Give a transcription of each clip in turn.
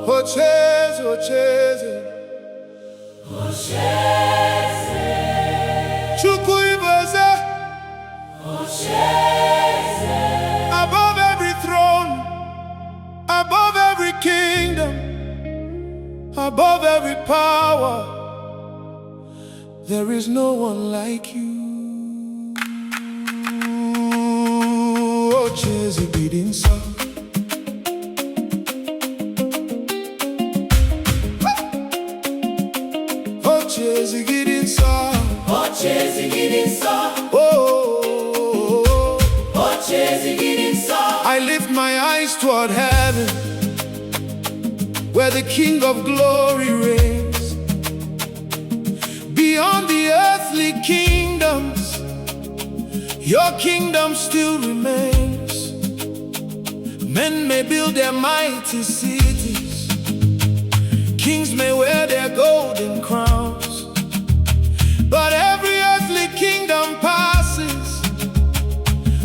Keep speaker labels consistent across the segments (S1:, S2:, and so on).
S1: Ocheeze, Ocheeze,
S2: Ocheeze,
S1: Chukwu Iboze,
S2: Ocheeze,
S1: above every throne, above every kingdom, above every power, there is no one like you. Ocheeze beating sound. Ocheeze getting sound.
S2: Ocheeze getting sound.
S1: Oh,
S2: Ocheeze getting sound.
S1: I lift my eyes toward heaven, where the King of glory reigns. Beyond the earthly kingdoms, your kingdom still remains. Men may build their mighty cities, kings may wear their golden crowns, but every earthly kingdom passes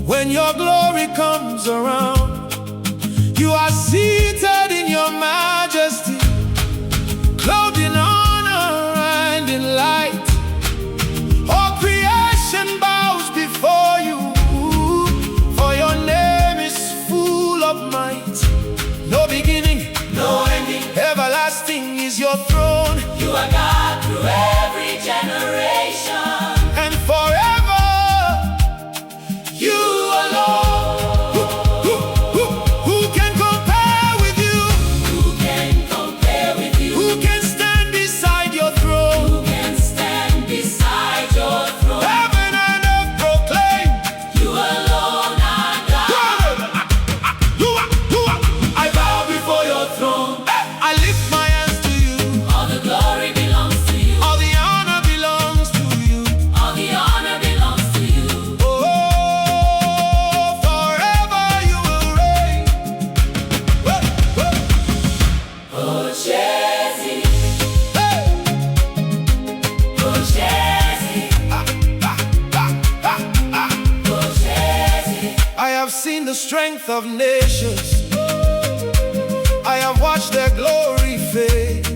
S1: when your glory comes around. You are seated in your majesty, clothed in honor and in light. All creation bows before you, for your name is full of might. No beginning,
S2: No ending.
S1: everlasting is your throne,
S2: You are God through every generation.
S1: and forever you alone. Who can compare with you?
S2: Who can compare with you?
S1: Who can stand beside your throne?
S2: Who can stand beside your throne?
S1: Heaven and earth proclaim,
S2: You alone are God.
S1: I bow before your throne. I lift my hands to you.
S2: All the glory belongs to you.
S1: All the honor belongs to you.
S2: All the honor belongs to you.
S1: Oh, forever you will reign.
S2: Ocheeze,
S1: Hey.
S2: Ocheeze, Ocheeze.
S1: I have seen the strength of nations. I have watched their glory fade.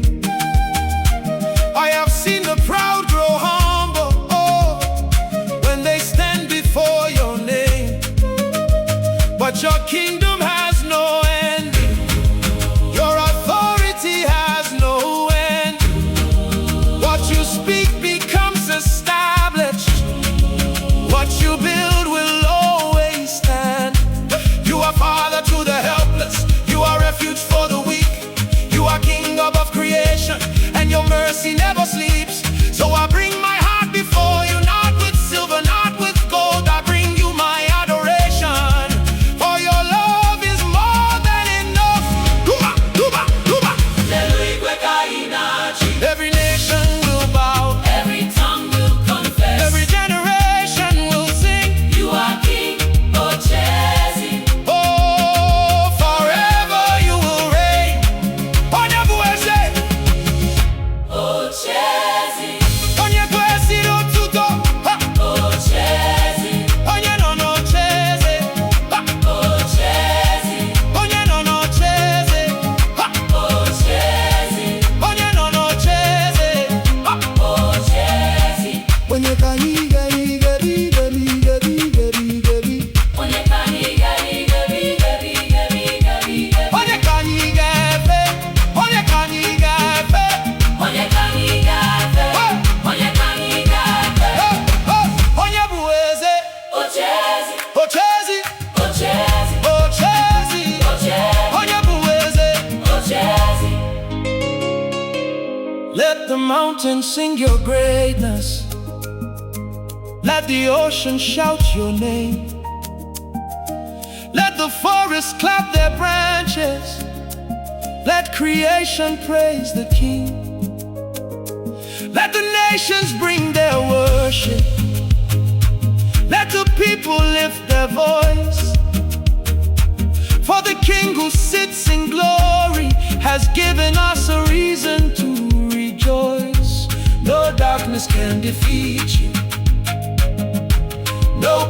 S1: I have seen the proud grow humble, oh, when they stand before your name. But your kingdom has no end. Your authority has no end. What you speak becomes established. What you build will always stand. You are Father to the helpless. You are refuge for the weak. You are King above creation, and your mercy never sleeps. So I bring my heart before you, not with silver, not with gold. I bring you my adoration, for your love is more than enough. Duba, duba, duba. Every nation will bow,
S2: Every tongue will confess.
S1: every generation will sing.
S2: You are King. Ocheeze,
S1: Oh, forever you will reign. Onyebueze,
S2: Ocheeze,
S1: onyekwesi otuto. Ha!
S2: Ocheeze,
S1: Onye nọ n'ocheeze. Ha!
S2: Ocheeze,
S1: Onye nọ n'ocheeze. Ha!
S2: Ocheeze,
S1: Onye nọ n'ocheeze. Ha!
S2: Ocheeze.
S1: Onye ka anyị ga-eri, ga-eri, ga-eri, ga-eri, ga-eri, ga-eri.
S2: Onye ka anyị ga-eri, ga-eri, ga-eri, ga-eri, ga-eri, ga-eri.
S1: Onye ka anyị ga-efe, onye ka anyị ga-efe.
S2: Onye ka anyị ga-efe. Onye ka anyị ga-efe.
S1: Onye bụ eze.
S2: Ocheeze,
S1: Ocheeze,
S2: Ocheeze,
S1: Ocheeze.
S2: Ocheeze,
S1: Onye bụ eze.
S2: Ocheeze.
S1: Let the mountains sing your greatness. Let the ocean shout your name. Let the forests clap their branches. Let creation praise the King. Let the nations bring their worship. Let the people lift their voice. For the King who sits in glory has given us a reason to rejoice. No darkness can defeat you. No